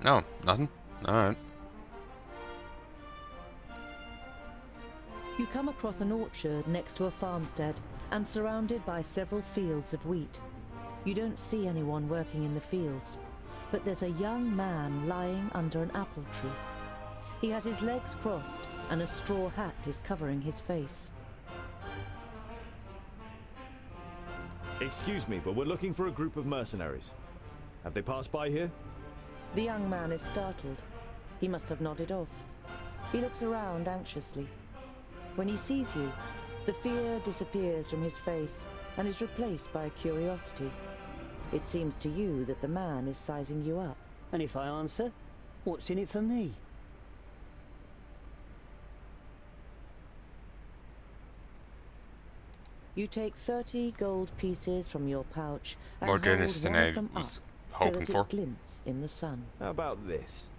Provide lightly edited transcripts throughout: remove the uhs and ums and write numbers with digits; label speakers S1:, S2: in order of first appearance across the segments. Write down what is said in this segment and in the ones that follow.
S1: No, nothing. Alright.
S2: You come across an orchard next to a farmstead and surrounded by several fields of wheat. You don't see anyone working in the fields, but there's a young man lying under an apple tree. He has his legs crossed and a straw hat is covering his face.
S3: Excuse me, but we're looking for a group of mercenaries. Have they passed by here?
S2: The young man is startled. He must have nodded off. He looks around anxiously. When he sees you, the fear disappears from his face and is replaced by curiosity. It seems to you that the man is sizing you up.
S4: And if I answer, what's in it for me?
S2: You take 30 gold pieces from your pouch and
S1: More
S2: hold
S1: generous than
S2: one
S1: I
S2: of them
S1: was
S2: up
S1: hoping
S2: so
S1: for.
S2: that it glints in the sun.
S3: How about this?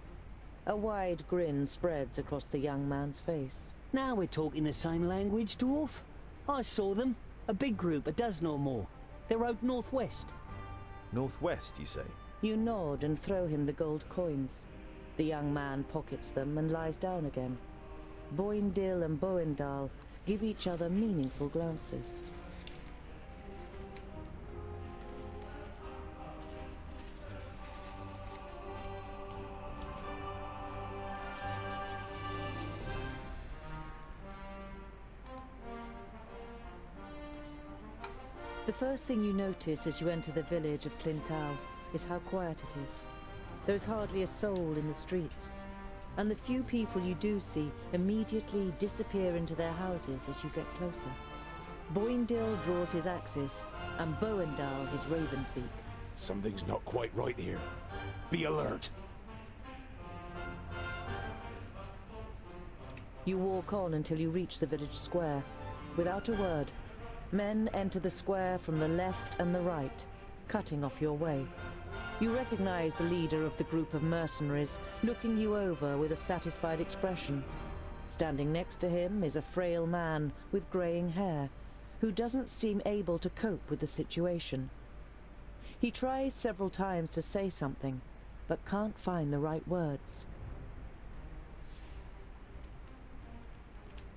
S2: A wide grin spreads across the young man's face.
S4: Now we're talking the same language, Dwarf. I saw them. A big group, a dozen or more. They rode northwest.
S3: Northwest, you say?
S2: You nod and throw him the gold coins. The young man pockets them and lies down again. Boindil and Boindal give each other meaningful glances. The first thing you notice as you enter the village of Clintal is how quiet it is. There is hardly a soul in the streets, and the few people you do see immediately disappear into their houses as you get closer. Boindil draws his axes, and Boendal his raven's beak.
S5: Something's not quite right here. Be alert.
S2: You walk on until you reach the village square. Without a word, men enter the square from the left and the right, cutting off your way. You recognize the leader of the group of mercenaries, looking you over with a satisfied expression. Standing next to him is a frail man with graying hair, who doesn't seem able to cope with the situation. He tries several times to say something, but can't find the right words.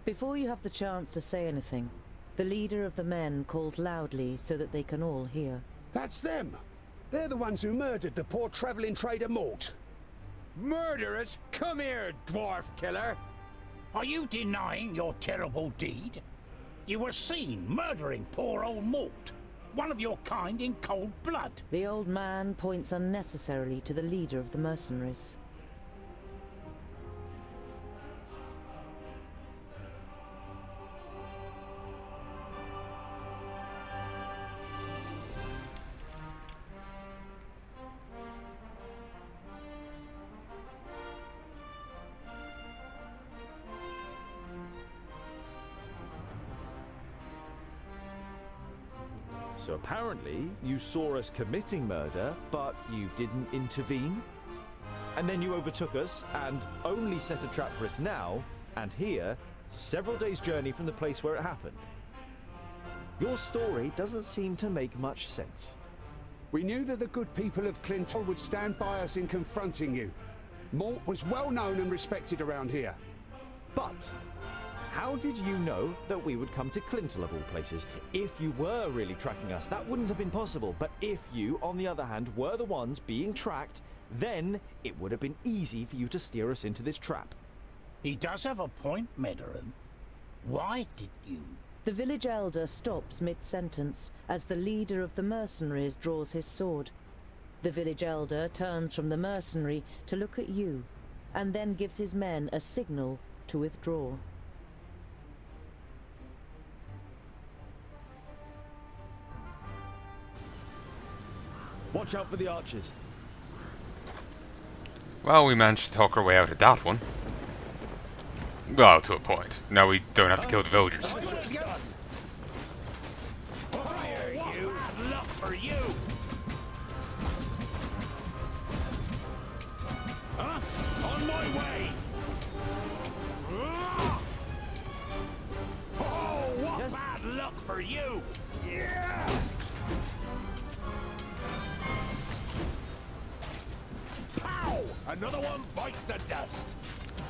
S2: Before you have the chance to say anything, the leader of the men calls loudly so that they can all hear.
S5: That's them. They're the ones who murdered the poor traveling trader Mort.
S6: Murderers? Come here, dwarf killer! Are you denying your terrible deed? You were seen murdering poor old Mort, one of your kind in cold blood.
S2: The old man points unnecessarily to the leader of the mercenaries.
S3: So apparently, you saw us committing murder, but you didn't intervene? And then you overtook us, and only set a trap for us now, and here, several days' journey from the place where it happened. Your story doesn't seem to make much sense.
S5: We knew that the good people of Clinton would stand by us in confronting you. Mort was well known and respected around here.
S3: But how did you know that we would come to Clinton of all places? If you were really tracking us, that wouldn't have been possible. But if you, on the other hand, were the ones being tracked, then it would have been easy for you to steer us into this trap.
S6: He does have a point, Medarin. Why did you?
S2: The village elder stops mid-sentence as the leader of the mercenaries draws his sword. The village elder turns from the mercenary to look at you, and then gives his men a signal to withdraw.
S3: Watch out for the archers.
S1: Well, we managed to talk our way out of that one. Well, to a point. Now we don't have to kill the villagers.
S6: Fire, you! Luck for you! Huh? On my way! Oh, what bad luck for you! Yeah! Pow! Another one bites the dust.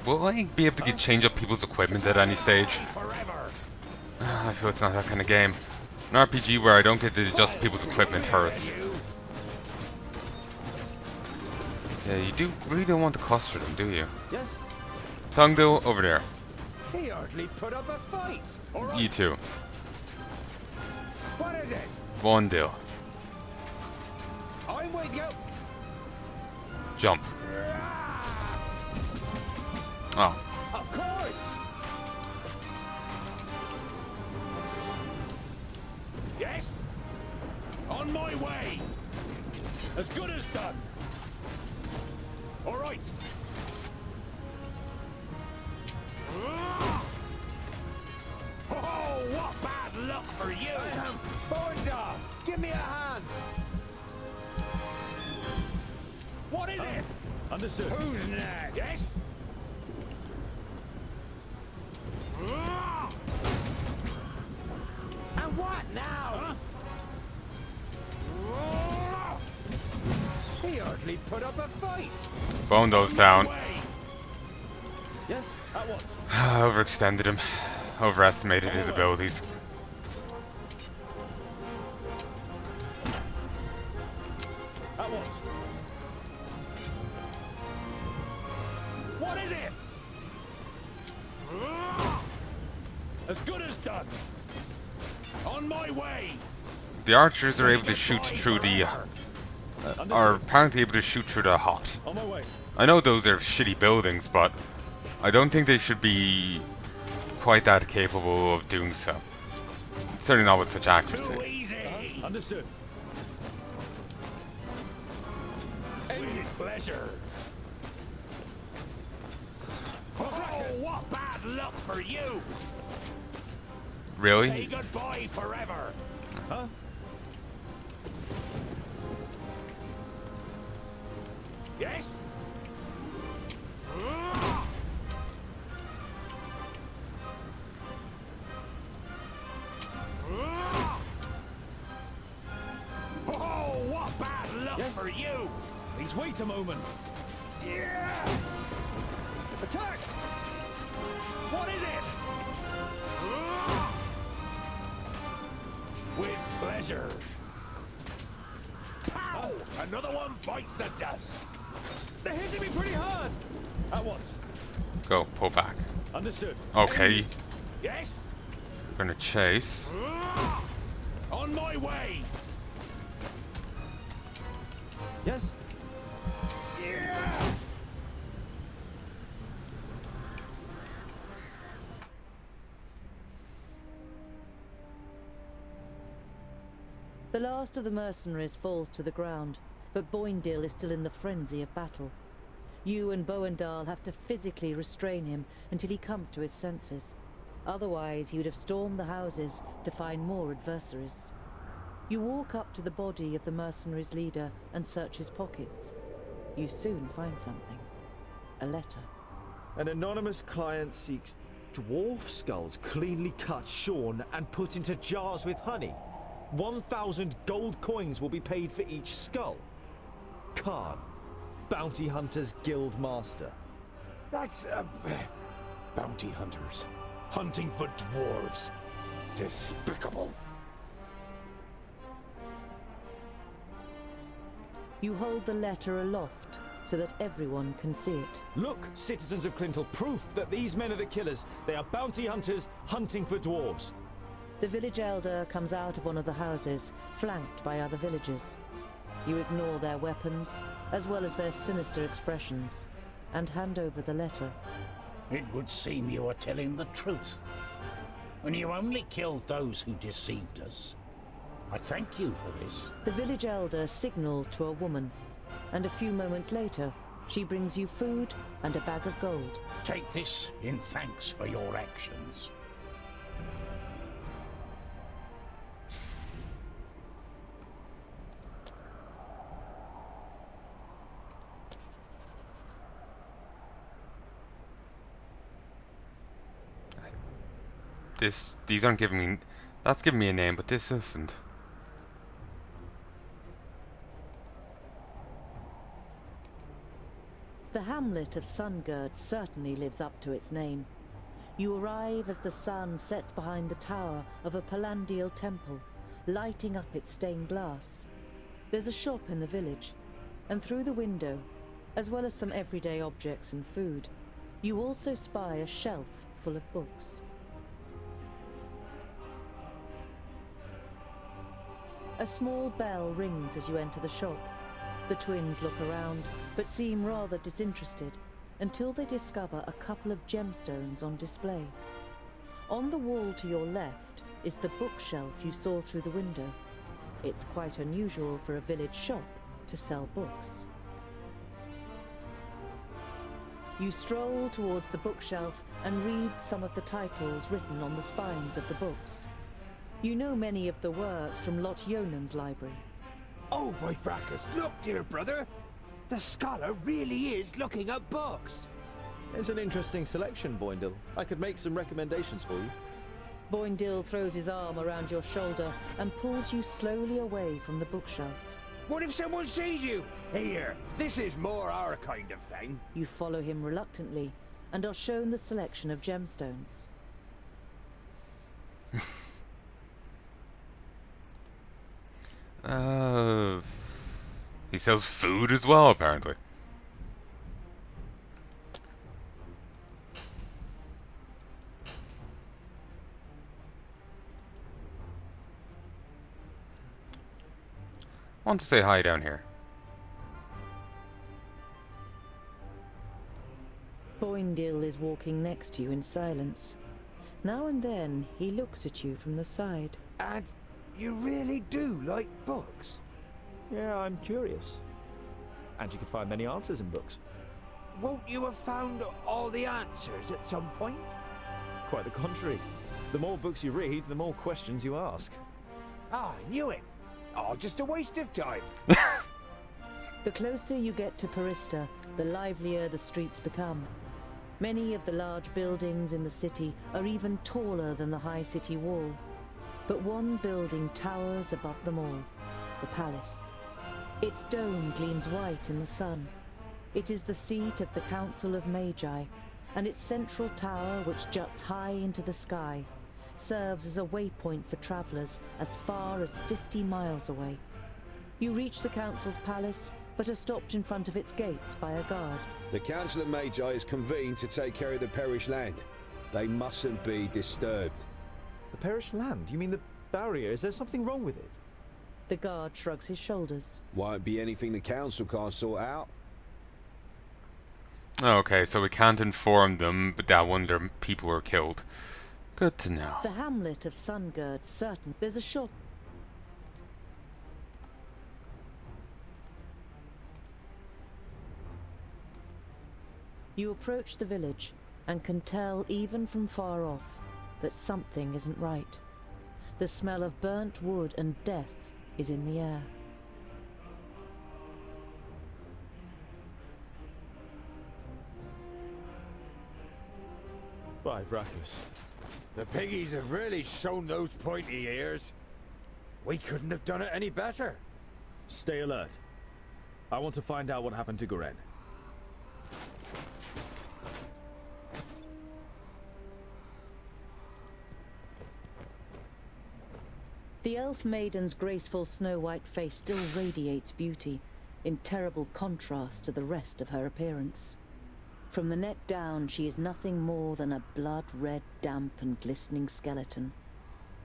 S1: Will I be able to change up people's equipment at any stage?
S6: Forever.
S1: I feel it's not that kind of game. An RPG where I don't get to adjust people's equipment hurts. Yeah, you really don't want to cost for them, do you?
S3: Yes?
S1: Tongbill, over there.
S3: He hardly put up a fight.
S6: All right.
S1: You two.
S5: What is it?
S1: One deal.
S5: I'm with you.
S1: Jump. Oh.
S5: Of course.
S6: Yes? On my way. As good as done. All right. Oh, what bad luck for you!
S5: Boenda, give me a hand.
S6: What is it?
S3: Understood.
S6: Who's next? Yes?
S5: And what now?
S3: He hardly put up a fight.
S1: Bone those down.
S3: Yes, at once.
S1: Overextended him. Overestimated his abilities.
S3: At once.
S6: What is it? As good as done. On my way.
S1: The archers are able to shoot through the... are apparently able to shoot through the hut.
S3: On my way.
S1: I know those are shitty buildings, but I don't think they should be quite that capable of doing so. Certainly not with such
S6: Too
S1: accuracy.
S6: easy.
S3: Understood.
S6: With pleasure. Oh, what bad luck for you! Say
S1: Really?
S6: goodbye forever.
S3: Huh?
S6: Yes? Oh, what bad luck
S3: Yes?
S6: for you!
S3: Please wait a moment.
S6: Yeah!
S3: Attack!
S6: What is it? With pleasure. Pow! Another one bites the dust.
S3: They're hitting me pretty hard. At once.
S1: Go, pull back.
S3: Understood.
S1: Okay,
S6: Yes?
S1: gonna chase.
S6: On my way.
S3: Yes?
S6: Yeah!
S2: The last of the mercenaries falls to the ground, but Boindil is still in the frenzy of battle. You and Boendal have to physically restrain him until he comes to his senses. Otherwise, he would have stormed the houses to find more adversaries. You walk up to the body of the mercenaries' leader and search his pockets. You soon find something. A letter.
S3: An anonymous client seeks dwarf skulls cleanly cut, shorn, and put into jars with honey. 1,000 gold coins will be paid for each skull. Khan, Bounty Hunters Guild Master.
S6: That's, bounty hunters. Hunting for dwarves. Despicable.
S2: You hold the letter aloft so that everyone can see it.
S3: Look, citizens of Clintel, proof that these men are the killers. They are bounty hunters hunting for dwarves.
S2: The village elder comes out of one of the houses, flanked by other villagers. You ignore their weapons, as well as their sinister expressions, and hand over the letter.
S6: It would seem you are telling the truth. And you only killed those who deceived us. I thank you for this.
S2: The village elder signals to a woman, and a few moments later, she brings you food and a bag of gold.
S6: Take this in thanks for your actions.
S1: These aren't giving me... That's giving me a name, but this isn't.
S2: The hamlet of Sungird certainly lives up to its name. You arrive as the sun sets behind the tower of a Palandial temple, lighting up its stained glass. There's a shop in the village, and through the window, as well as some everyday objects and food, you also spy a shelf full of books. A small bell rings as you enter the shop. The twins look around, but seem rather disinterested, until they discover a couple of gemstones on display. On the wall to your left is the bookshelf you saw through the window. It's quite unusual for a village shop to sell books. You stroll towards the bookshelf and read some of the titles written on the spines of the books. You know many of the works from Lot Yonan's library.
S7: Oh, by fracas, look, dear brother! The scholar really is looking at books!
S3: It's an interesting selection, Boindle. I could make some recommendations for you.
S2: Boindle throws his arm around your shoulder and pulls you slowly away from the bookshelf.
S7: What if someone sees you? Here, this is more our kind of thing.
S2: You follow him reluctantly and are shown the selection of gemstones.
S1: He sells food as well, apparently. I want to say hi down here.
S2: Boindle is walking next to you in silence. Now and then, he looks at you from the side.
S7: And you really do like books?
S3: Yeah, I'm curious. And you could find many answers in books.
S7: Won't you have found all the answers at some point?
S3: Quite the contrary. The more books you read, the more questions you ask.
S7: Ah, I knew it. Oh, just a waste of time.
S2: The closer you get to Parista, the livelier the streets become. Many of the large buildings in the city are even taller than the high city wall. But one building towers above them all, the palace. Its dome gleams white in the sun. It is the seat of the Council of Magi, and its central tower, which juts high into the sky, serves as a waypoint for travelers as far as 50 miles away. You reach the Council's palace, but are stopped in front of its gates by a guard.
S8: The Council of Magi is convened to take care of the parish land. They mustn't be disturbed.
S3: The parish land? You mean the barrier? Is there something wrong with it?
S2: The guard shrugs his shoulders.
S8: Won't be anything the council can't sort out.
S1: Okay, so we can't inform them, but that wonder people were killed. Good to know.
S2: The hamlet of Sungird, certain. There's a shop. You approach the village and can tell even from far off that something isn't right. The smell of burnt wood and death is in the air.
S3: By fracas.
S7: The piggies have really shown those pointy ears. We couldn't have done it any better.
S3: Stay alert. I want to find out what happened to Goren.
S2: The elf maiden's graceful snow-white face still radiates beauty, in terrible contrast to the rest of her appearance. From the neck down, she is nothing more than a blood-red, damp and glistening skeleton.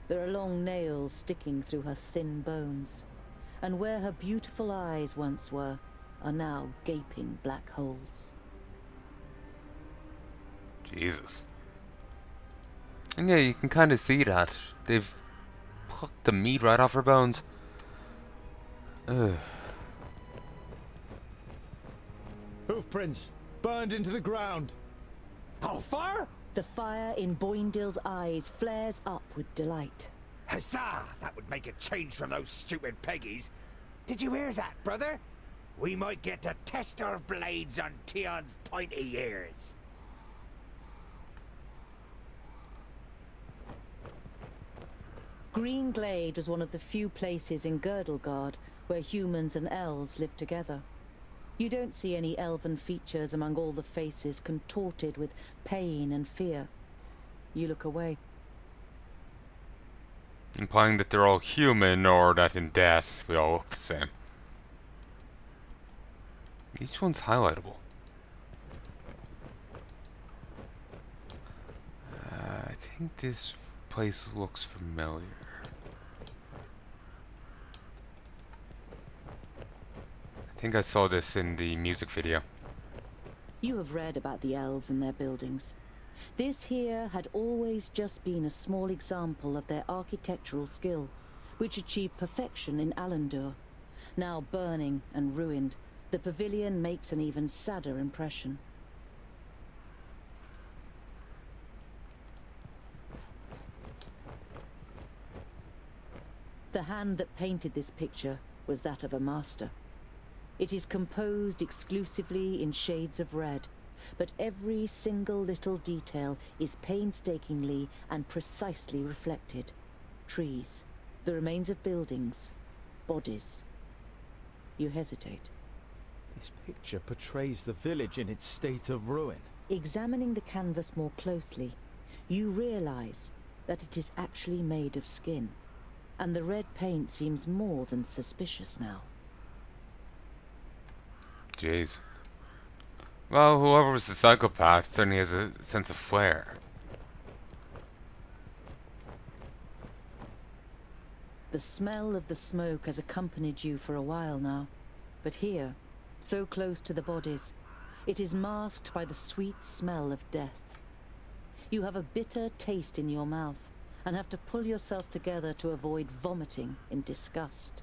S2: There are long nails sticking through her thin bones, and where her beautiful eyes once were, are now gaping black holes.
S1: Jesus. And yeah, you can kind of see that. They've plucked the meat right off her bones. Ugh.
S3: Hoofprints! Burned into the ground!
S7: Hellfire?
S2: The fire in Boindle's eyes flares up with delight.
S7: Huzzah! That would make a change from those stupid peggies. Did you hear that, brother? We might get to test our blades on Tion's pointy ears.
S2: Greenglade was one of the few places in Girdlegard where humans and elves lived together. You don't see any elven features among all the faces contorted with pain and fear. You look away.
S1: Implying that they're all human, or that in death we all look the same. Each one's highlightable. I think this place looks familiar. I think I saw this in the music video.
S2: You have read about the elves and their buildings. This here had always just been a small example of their architectural skill, which achieved perfection in Alandur. Now burning and ruined, the pavilion makes an even sadder impression. The hand that painted this picture was that of a master. It is composed exclusively in shades of red, but every single little detail is painstakingly and precisely reflected. Trees, the remains of buildings, bodies. You hesitate.
S3: This picture portrays the village in its state of ruin.
S2: Examining the canvas more closely, you realize that it is actually made of skin, and the red paint seems more than suspicious now.
S1: Jeez. Well, whoever was the psychopath certainly has a sense of flair.
S2: The smell of the smoke has accompanied you for a while now, but here, so close to the bodies, it is masked by the sweet smell of death. You have a bitter taste in your mouth, and have to pull yourself together to avoid vomiting in disgust.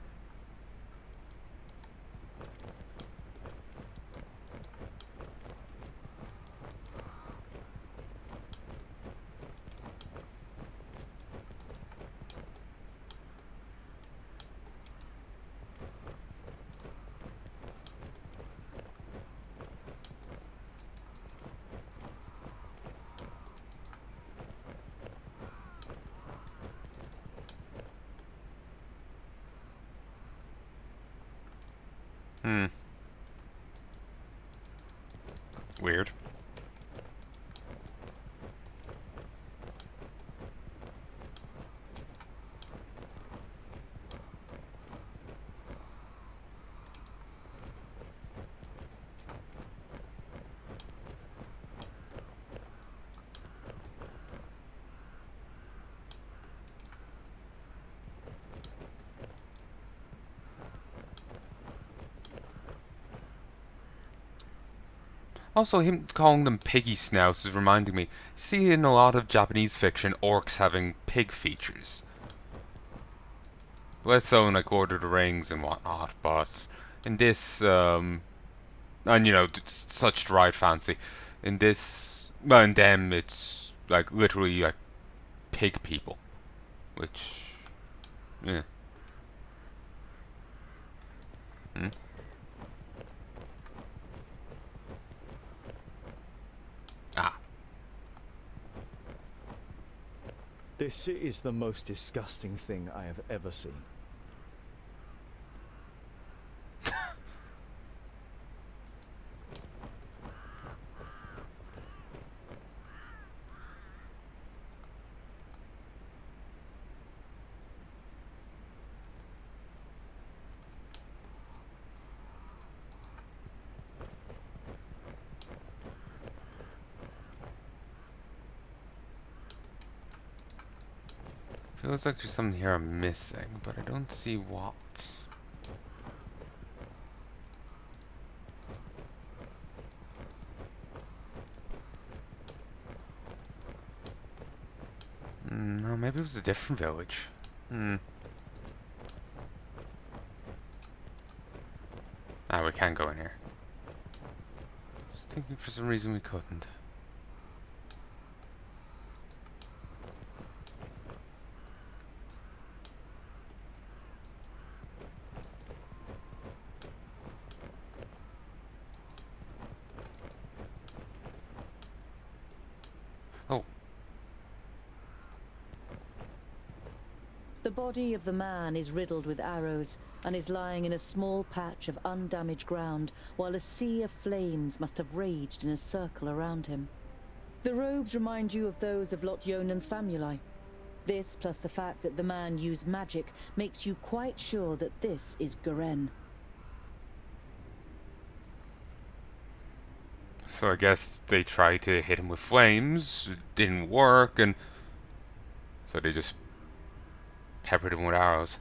S1: Weird. Also, him calling them piggy snouts is reminding me, see in a lot of Japanese fiction, orcs having pig features. Less so in like Lord of the Rings and whatnot, but in this, and you know, such dried fancy. In this, well, in them, it's like literally like pig people, which, yeah. Hmm? Ah.
S3: This is the most disgusting thing I have ever seen.
S1: Feels like there's something here I'm missing, but I don't see what. No, maybe it was a different village. Ah, we can go in here. Just thinking for some reason we couldn't.
S2: The body of the man is riddled with arrows and is lying in a small patch of undamaged ground, while a sea of flames must have raged in a circle around him. The robes remind you of those of Lot Yonan's famuli. This, plus the fact that the man used magic, makes you quite sure that this is Garen.
S1: So I guess they tried to hit him with flames, it didn't work, and so they just peppered him with arrows.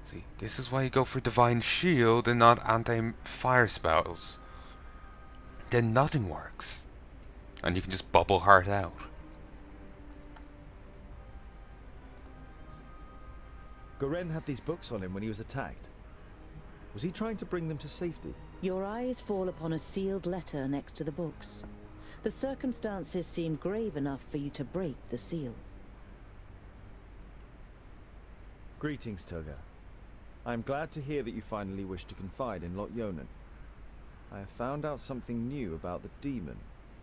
S1: See, this is why you go for Divine Shield and not anti-fire spells. Then nothing works. And you can just bubble heart out.
S3: Garen had these books on him when he was attacked. Was he trying to bring them to safety?
S2: Your eyes fall upon a sealed letter next to the books. The circumstances seem grave enough for you to break the seal.
S3: Greetings, Toga. I am glad to hear that you finally wish to confide in Lot Yonan. I have found out something new about the demon.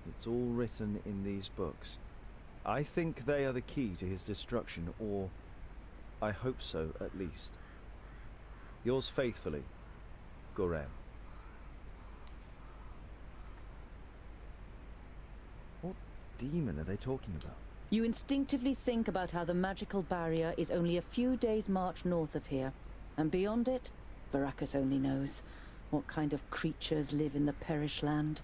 S3: It's all written in these books. I think they are the key to his destruction, or I hope so, at least. Yours faithfully, Garen. What demon are they talking about?
S2: You instinctively think about how the magical barrier is only a few days' march north of here. And beyond it, Varakas only knows what kind of creatures live in the Perish Land.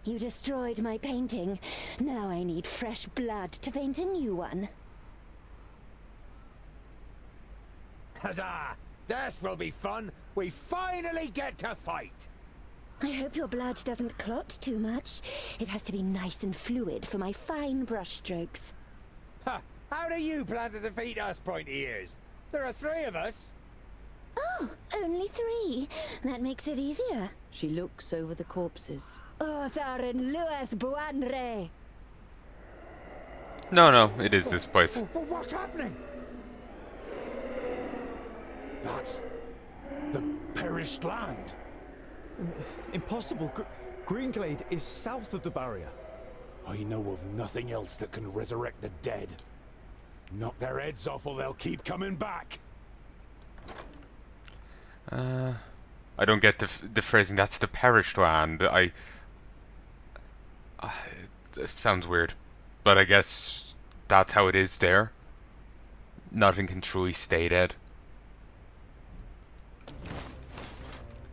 S9: You destroyed my painting. Now I need fresh blood to paint a new one.
S7: Huzzah! This will be fun! We finally get to fight!
S9: I hope your blood doesn't clot too much. It has to be nice and fluid for my fine brushstrokes.
S7: Ha! How do you plan to defeat us, pointy ears? There are 3 of us!
S9: Oh, only 3. That makes it easier.
S2: She looks over the corpses.
S9: Oh, Tharin Lueth Buanre!
S1: No, it is this place.
S7: But what's happening? That's the perished land.
S3: Impossible. Greenglade is south of the barrier.
S6: I know of nothing else that can resurrect the dead. Knock their heads off or they'll keep coming back.
S1: I don't get the phrasing, that's the perished land. It sounds weird. But I guess that's how it is there. Nothing can truly stay dead.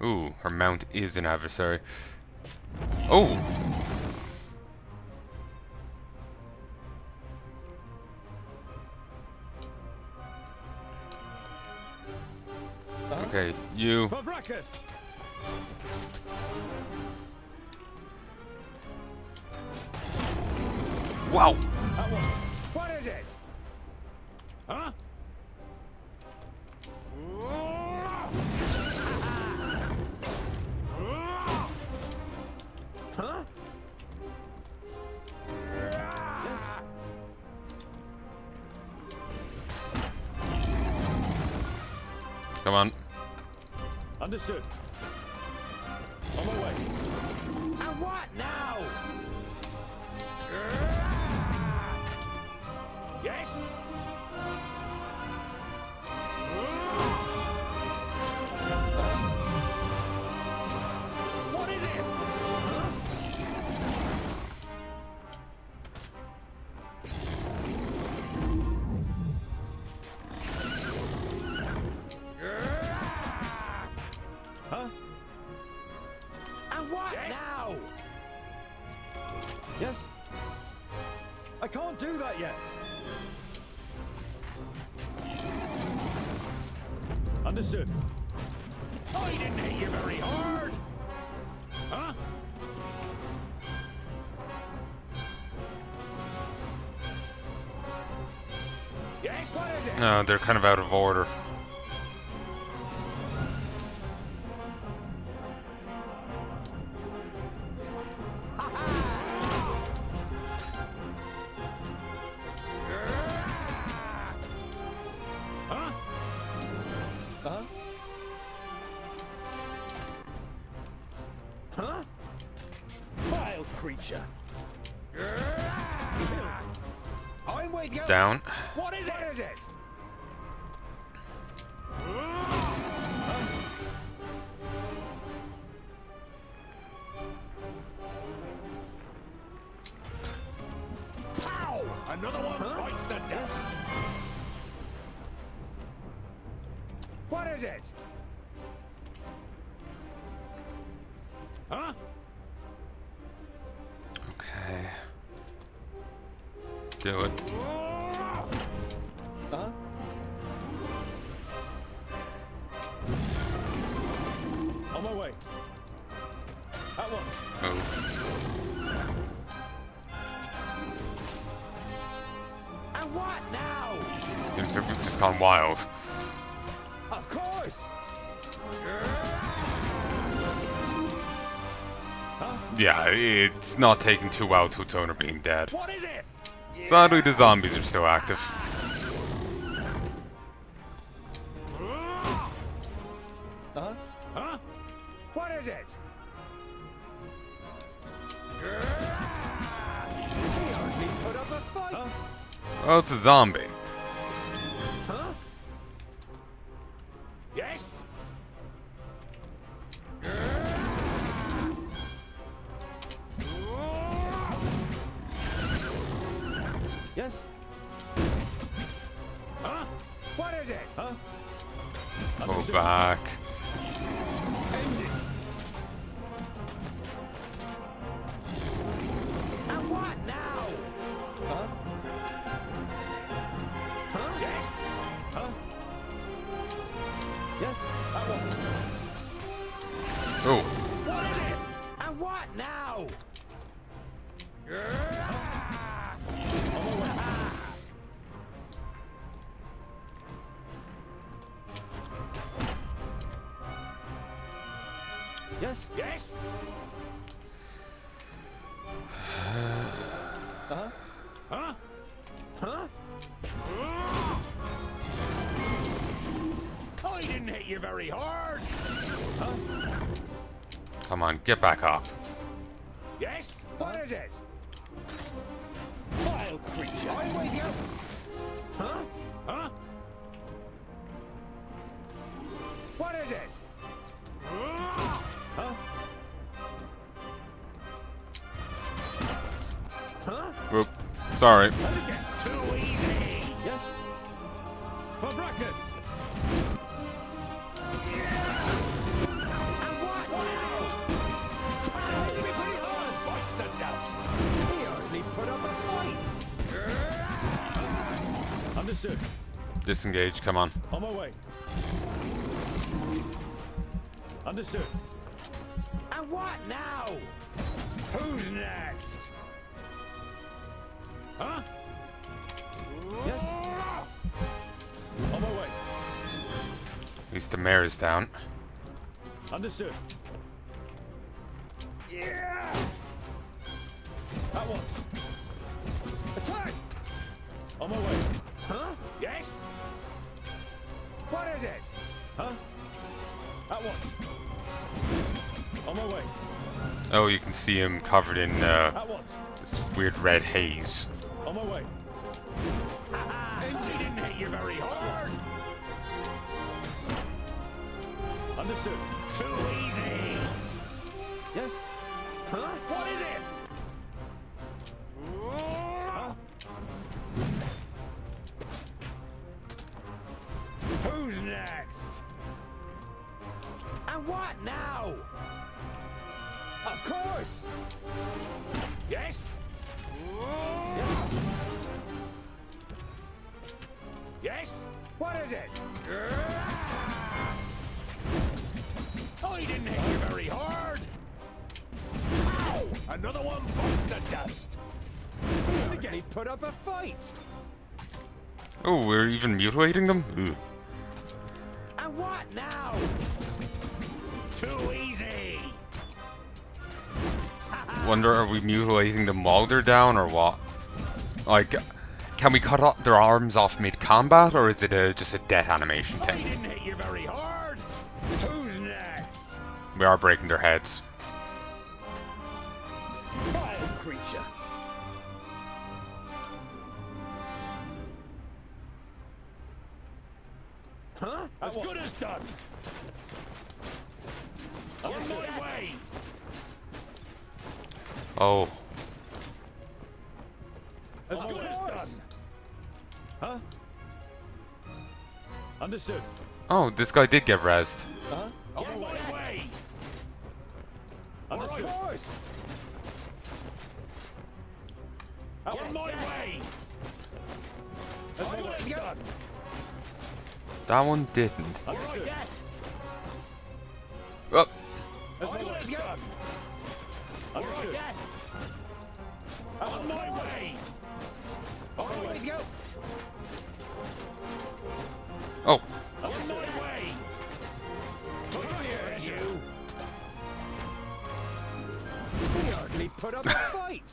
S1: Ooh, her mount is an adversary. Oh! Okay, you...
S3: Varakas!
S1: Wow!
S3: At once.
S7: What is it?
S6: Huh?
S7: Huh?
S3: Yes?
S1: Come on.
S3: Understood. On my way.
S7: And what now?
S6: Yes?
S7: What is it?
S3: Huh?
S7: And what
S6: Yes?
S7: now?
S3: Yes? I can't do that yet. Understood.
S6: I didn't hit you very hard. Huh? Yes?
S7: What is it?
S1: No, they're kind of out of order.
S6: Huh?
S3: Huh?
S7: Huh?
S3: Vile creature.
S7: I'm with you.
S1: Down.
S7: What is it? What is it? Pow! Another one bites the dust. What is it? Huh?
S1: Okay. Do it.
S3: Huh? On my way. At once.
S1: Move.
S7: And what now?
S1: Seems like we've just gone wild.
S7: Of course.
S1: Yeah, it's not taking too well to its owner being dead.
S7: What is it?
S1: Sadly, the zombies are still active.
S7: Huh? What is it? He hardly put up a fight.
S1: Oh, it's a zombie.
S7: Huh? Yes?
S3: Yes?
S7: Huh? What is it?
S3: Huh?
S1: Pull back.
S7: End it. And what now?
S3: Huh?
S7: Huh? Yes?
S3: Huh? Yes? At once.
S1: Oh,
S7: What is it? And what now?
S3: Yes?
S7: Yes?
S3: Uh-huh.
S7: Huh? Huh? I didn't hit you very hard.
S1: come on, get back up.
S7: Yes? What is it? Vile creature. I'm with you. Huh? Huh? What is it?
S3: Huh?
S7: Huh?
S1: Whoop. Sorry.
S7: Too easy.
S3: Yes? For breakfast.
S7: And what now? This will be pretty hard. Bites the dust. He hardly put up a fight.
S3: Understood.
S1: Disengage, come on.
S3: On my way. Understood.
S7: And what now? Who's next? Huh?
S3: Yes? On my way.
S1: At least the mayor's down.
S3: Understood.
S7: Yeah!
S3: At once.
S7: Attack!
S3: On my way.
S7: Huh? Yes? What is it?
S3: Huh? At once. On my way.
S1: Oh, you can see him covered in
S3: At once.
S1: this weird red haze.
S3: On my way.
S7: I didn't hit you very hard.
S3: Understood.
S7: Too easy.
S3: Yes?
S7: Huh? What is it?
S3: Huh?
S7: Who's next? And what now? Of course. Yes?
S3: Yes?
S7: Yes? What is it? I didn't hit you very hard. Ow! Another one bites the dust. Again, he put up a fight.
S1: Oh, we're even mutilating them? Ugh.
S7: And what now? Too easy.
S1: Wonder, are we mutilating them while they're down or what? Like, can we cut off their arms off mid-combat, or is it just a death animation
S7: I
S1: thing?
S7: didn't hit you very hard. Who's next?
S1: We are breaking their heads.
S7: Vile creature. Huh?
S3: As good as done.
S7: On my way!
S1: Oh.
S3: As good as done. Huh? Understood.
S1: Oh, this guy did get rezzed.
S3: Uh-huh.
S7: On my way!
S3: Understood.
S7: Of course! On my way!
S3: As good as done.
S1: That one didn't.
S3: Understood.
S1: Oh.
S3: As good as done. Understood.
S7: On my way! On my go!
S1: Oh.
S7: On my way! Come here, you!
S3: We hardly put up a fight.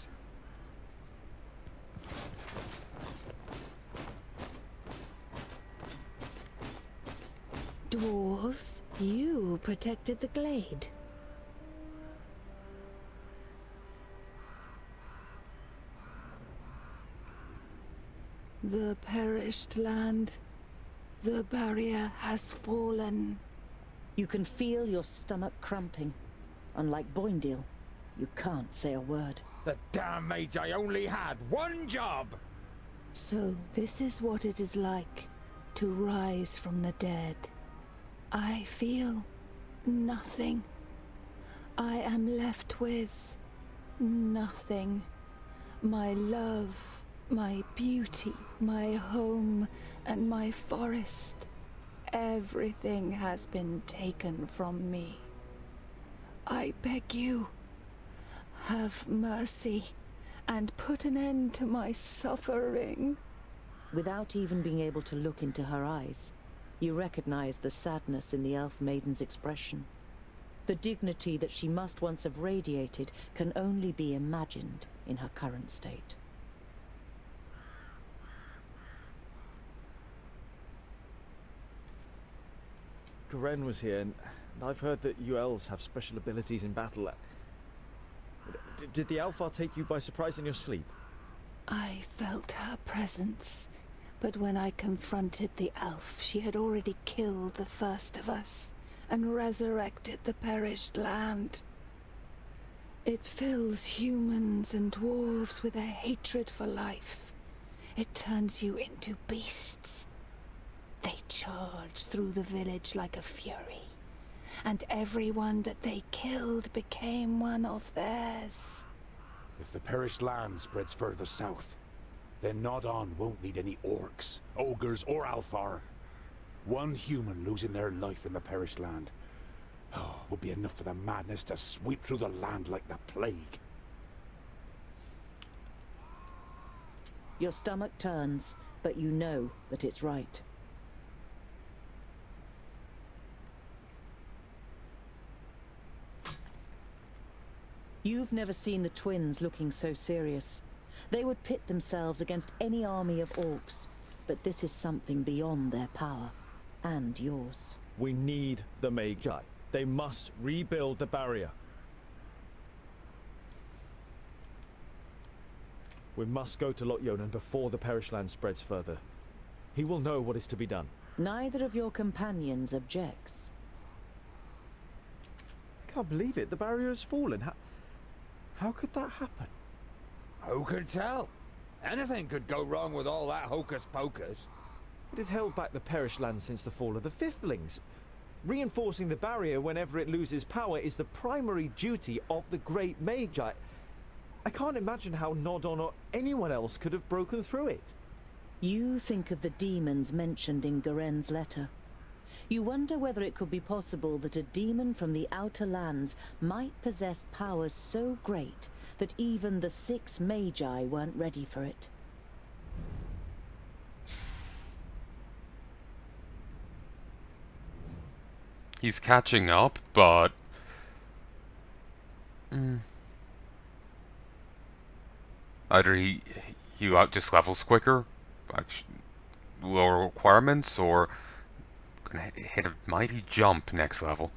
S9: Dwarves, you protected the glade.
S10: The perished land. The barrier has fallen.
S2: You can feel your stomach cramping. Unlike Boindale, you can't say a word.
S7: The damn Magi only had one job!
S10: So this is what it is like to rise from the dead. I feel nothing. I am left with nothing. My love, my beauty, my home, and my forest. Everything has been taken from me. I beg you, have mercy and put an end to my suffering.
S2: Without even being able to look into her eyes, you recognize the sadness in the elf maiden's expression. The dignity that she must once have radiated can only be imagined in her current state.
S3: Garen was here, and I've heard that you elves have special abilities in battle. Did the Alfar take you by surprise in your sleep?
S10: I felt her presence, but when I confronted the elf, she had already killed the first of us and resurrected the perished land. It fills humans and dwarves with a hatred for life. It turns you into beasts. They charge through the village like a fury, and everyone that they killed became one of theirs.
S6: If the perished land spreads further south, then Nod-On won't need any orcs, ogres, or Alfar. One human losing their life in the perished land would be enough for the madness to sweep through the land like the plague.
S2: Your stomach turns, but you know that it's right. You've never seen the twins looking so serious. They would pit themselves against any army of orcs, but this is something beyond their power, and yours.
S3: We need the Magi. They must rebuild the barrier. We must go to Lot Yonan before the perished land spreads further. He will know what is to be done.
S2: Neither of your companions objects.
S3: I can't believe it. The barrier has fallen. How could that happen?
S7: Who could tell? Anything could go wrong with all that hocus pocus.
S3: It had held back the perished land since the fall of the Fifthlings. Reinforcing the barrier whenever it loses power is the primary duty of the Great Magi. I can't imagine how Nod-On or anyone else could have broken through it.
S2: You think of the demons mentioned in Garen's letter. You wonder whether it could be possible that a demon from the Outer Lands might possess powers so great that even the 6 Magi weren't ready for it.
S1: He's catching up, but... Either he just levels quicker, like lower requirements, or gonna hit a mighty jump next level.